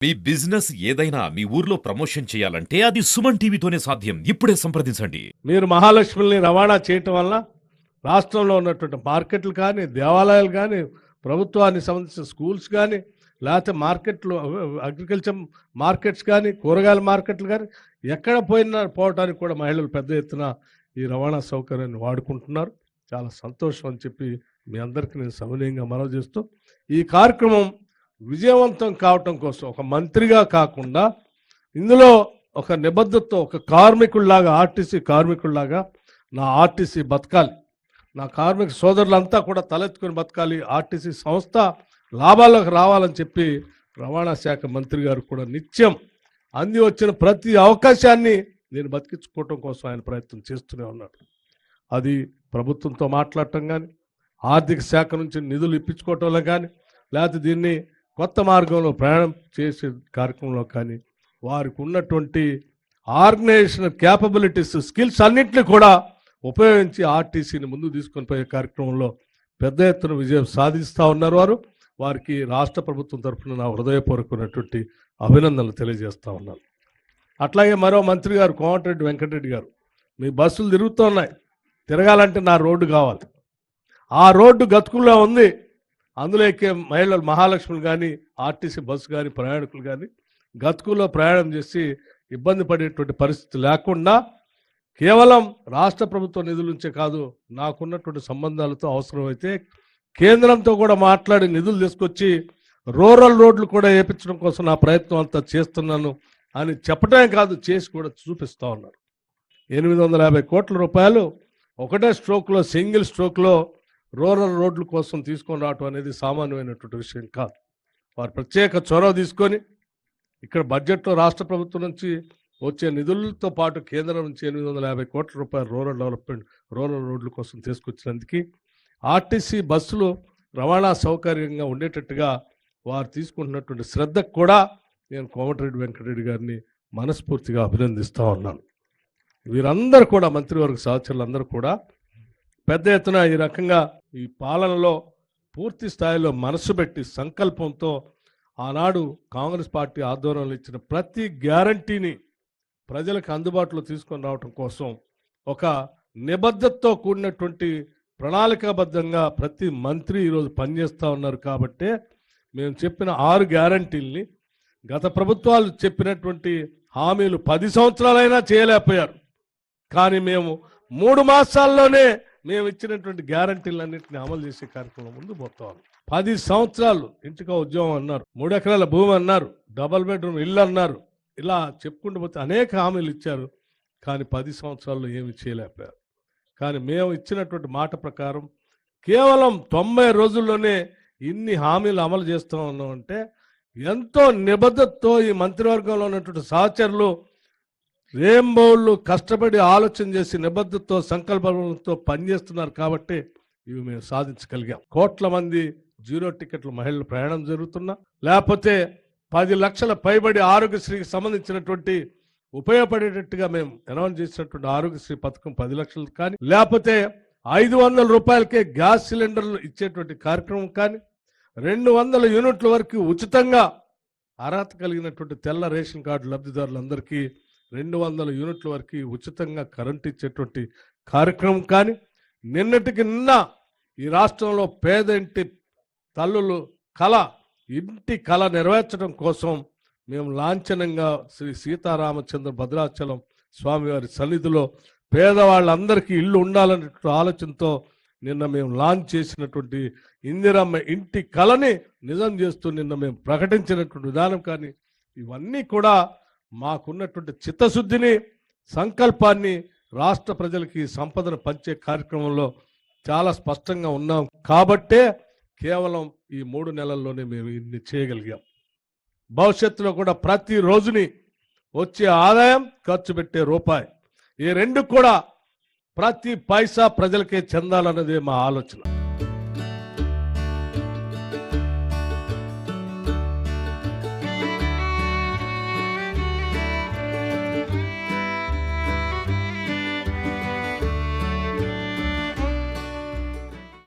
మీ business ఏదైనా మీ ఊర్లో promotion చేయాలంటే అది సుమన్ టీవీతోనే సాధ్యం. ఇప్పుడే సంప్రదించండి. మీరు మహాలక్ష్మిని రవాణా చేయటం వల్ల రాష్ట్రంలో ఉన్నటువంటి మార్కెట్లు కానీ, దేవాలయాలు కానీ, ప్రభుత్వానికి సంబంధించిన స్కూల్స్ కానీ, లేకపోతే మార్కెట్లు, అగ్రికల్చర్ మార్కెట్స్ కానీ, కూరగాయల మార్కెట్లు కానీ, ఎక్కడ పోవటానికి కూడా మహిళలు పెద్ద ఎత్తున ఈ రవాణా సౌకర్యాన్ని వాడుకుంటున్నారు. చాలా సంతోషం అని చెప్పి మీ అందరికీ నేను సవినయంగా మనవి చేస్తూ, ఈ కార్యక్రమం విజయవంతం కావటం కోసం ఒక మంత్రిగా కాకుండా ఇందులో ఒక నిబద్ధతతో ఒక కార్మికుల్లాగా, ఆర్టీసీ కార్మికుల్లాగా నా ఆర్టీసీ బతకాలి, నా కార్మిక సోదరులంతా కూడా తలెత్తుకొని బతకాలి, ఆర్టీసీ సంస్థ లాభాల్లోకి రావాలని చెప్పి రవాణా శాఖ మంత్రి గారు కూడా నిత్యం అంది వచ్చిన ప్రతి అవకాశాన్ని నేను బతికించుకోవటం కోసం ఆయన ప్రయత్నం చేస్తూనే ఉన్నాడు. అది ప్రభుత్వంతో మాట్లాడటం కానీ, ఆర్థిక శాఖ నుంచి నిధులు ఇప్పించుకోవటంలో కానీ, లేకపోతే దీన్ని కొత్త మార్గంలో ప్రయాణం చేసే కార్యక్రమంలో కానీ, వారికి ఉన్నటువంటి ఆర్గనైజేషన్ క్యాపబిలిటీస్, స్కిల్స్ అన్నింటినీ కూడా ఉపయోగించి ఆర్టీసీని ముందుకు తీసుకొని పోయే కార్యక్రమంలో పెద్ద ఎత్తున విజయం సాధిస్తూ ఉన్నారు. వారికి రాష్ట్ర ప్రభుత్వం తరఫున నా హృదయపూర్వకమైనటువంటి అభినందనలు తెలియజేస్తూ ఉన్నాను. అట్లాగే మరో మంత్రి గారు కోమటిరెడ్డి వెంకటరెడ్డి గారు, మీ బస్సులు తిరుగుతూ ఉన్నాయి, తిరగాలంటే నా రోడ్డు కావాలి. ఆ రోడ్డు గతుకుల్లో ఉంది. అందులో ఎక్కే మహిళలు, మహాలక్ష్ములు కానీ, ఆర్టీసీ బస్సు కానీ, ప్రయాణికులు కానీ గతుకుల్లో ప్రయాణం చేసి ఇబ్బంది పడేటువంటి పరిస్థితి లేకుండా కేవలం రాష్ట్ర ప్రభుత్వ నిధుల నుంచే కాదు, నాకున్నటువంటి సంబంధాలతో అవసరమైతే కేంద్రంతో కూడా మాట్లాడి నిధులు తీసుకొచ్చి రూరల్ రోడ్లు కూడా వేయించడం కోసం నా ప్రయత్నం అంతా చేస్తున్నాను అని చెప్పడమే కాదు, చేసి కూడా చూపిస్తూ ఉన్నారు. 850 కోట్ల రూపాయలు ఒకటే స్ట్రోక్లో, సింగిల్ స్ట్రోక్లో రూరల్ రోడ్ల కోసం తీసుకొని రావటం అనేది సామాన్యమైనటువంటి విషయం కాదు. వారు ప్రత్యేక చొరవ తీసుకొని ఇక్కడ బడ్జెట్లో రాష్ట్ర ప్రభుత్వం నుంచి వచ్చే నిధులతో పాటు కేంద్రం నుంచి 850 కోట్ల రూపాయలు రూరల్ డెవలప్మెంట్, రూరల్ రోడ్ల కోసం తీసుకొచ్చినందుకు ఆర్టీసీ బస్సులు రవాణా సౌకర్యంగా ఉండేటట్టుగా వారు తీసుకుంటున్నటువంటి శ్రద్ధకు కూడా నేను కోమటిరెడ్డి వెంకటరెడ్డి గారిని మనస్ఫూర్తిగా అభినందిస్తూ ఉన్నాను. వీరందరూ కూడా, మంత్రివర్గ సహచరులందరూ కూడా పెద్ద ఎత్తున ఈ రకంగా ఈ పాలనలో పూర్తి స్థాయిలో మనసు పెట్టి సంకల్పంతో ఆనాడు కాంగ్రెస్ పార్టీ ఆధ్వర్యంలో ఇచ్చిన ప్రతి గ్యారంటీని ప్రజలకు అందుబాటులో తీసుకొని రావటం కోసం ఒక నిబద్ధతతో కూడినటువంటి ప్రణాళికాబద్ధంగా ప్రతి మంత్రి ఈరోజు పనిచేస్తూ ఉన్నారు. కాబట్టే మేము చెప్పిన 6 గ్యారంటీల్ని గత ప్రభుత్వాలు చెప్పినటువంటి హామీలు 10 సంవత్సరాలైనా చేయలేకపోయారు. కానీ మేము 3 మాసాల్లోనే మేము ఇచ్చినటువంటి గ్యారంటీలన్నింటినీ అమలు చేసే కార్యక్రమం ముందు పోతాం. 10 సంవత్సరాలు ఇంటికో ఉద్యోగం అన్నారు, 3 ఎకరాల భూమి అన్నారు, డబల్ బెడ్రూమ్ ఇల్లు అన్నారు, ఇలా చెప్పుకుంటూ పోతే అనేక హామీలు ఇచ్చారు. కానీ 10 సంవత్సరాల్లో ఏమి చేయలేకపోయారు. కానీ మేము ఇచ్చినటువంటి మాట ప్రకారం కేవలం 90 రోజుల్లోనే ఇన్ని హామీలు అమలు చేస్తూ ఉన్నామంటే ఎంతో నిబద్ధతతో ఈ మంత్రివర్గంలో ఉన్నటువంటి సహచరులు రేంబౌళ్ళు కష్టపడి ఆలోచన చేసి నిబద్ధతతో, సంకల్పంతో పనిచేస్తున్నారు. కాబట్టి ఇవి మేము సాధించగలిగాం. కోట్ల మంది 0 టికెట్ల మహిళలు ప్రయాణం జరుగుతున్నా, లేకపోతే 10 లక్షల పైబడి ఆరోగ్యశ్రీకి సంబంధించినటువంటి ఉపయోగపడేటట్టుగా మేము అనౌన్స్ చేసినటువంటి ఆరోగ్యశ్రీ పథకం 10 లక్షలు కానీ, లేకపోతే 500 రూపాయలకే గ్యాస్ సిలిండర్లు ఇచ్చేటువంటి కార్యక్రమం కానీ, 200 యూనిట్ల వరకు ఉచితంగా అర్హత కలిగినటువంటి తెల్ల రేషన్ కార్డు లబ్ధిదారులందరికీ 200 యూనిట్ల వరకు ఉచితంగా కరెంట్ ఇచ్చేటువంటి కార్యక్రమం కానీ, నిన్నటికి నిన్న ఈ రాష్ట్రంలో పేద ఇంటి తల్లులు ఇంటి కళ నెరవేర్చడం కోసం మేము లాంఛనంగా శ్రీ సీతారామచంద్ర భద్రాచలం స్వామివారి సన్నిధిలో పేదవాళ్ళందరికీ ఇల్లు ఉండాలనే ఆలోచనతో నిన్న మేము లాంచ్ చేసినటువంటి ఇందిరమ్మ ఇంటి కళని నిజం చేస్తూ నిన్న మేము ప్రకటించినటువంటి విధానం కానీ, ఇవన్నీ కూడా మాకున్నటువంటి చిత్తశుద్ధిని, సంకల్పాన్ని రాష్ట్ర ప్రజలకి సంపదను పంచే కార్యక్రమంలో చాలా స్పష్టంగా ఉన్నాం. కాబట్టే కేవలం ఈ 3 నెలల్లోనే మేము ఇన్ని చేయగలిగాం. భవిష్యత్తులో కూడా ప్రతి రోజుని వచ్చే ఆదాయం, ఖర్చు పెట్టే రూపాయి, ఈ 2 కూడా ప్రతి పైసా ప్రజలకే చెందాలన్నదే మా ఆలోచన.